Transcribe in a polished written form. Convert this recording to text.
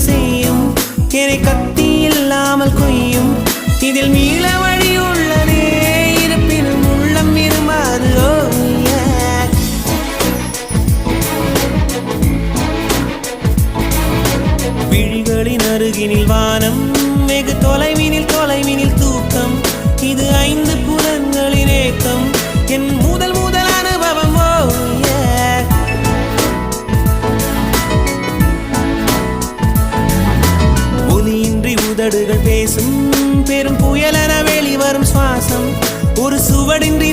செய்யும் என்னை கத்தி இல்லாமல் கொய்யும் இதில் மீள வழி உள்ளதே இருப்பினும் உள்ளம் இருமாறு விழிகளின் அருகினில் வானம் வெகு தொலைவினில் தூக்கம் இது 5 புலன்களின் ஏக்கம் என் முதல் அனுபவம் ஒலியின்றி உதடுகள் பேசும் பெரும் புயலென வெளிவரும் சுவாசம் ஒரு சுவடின்றி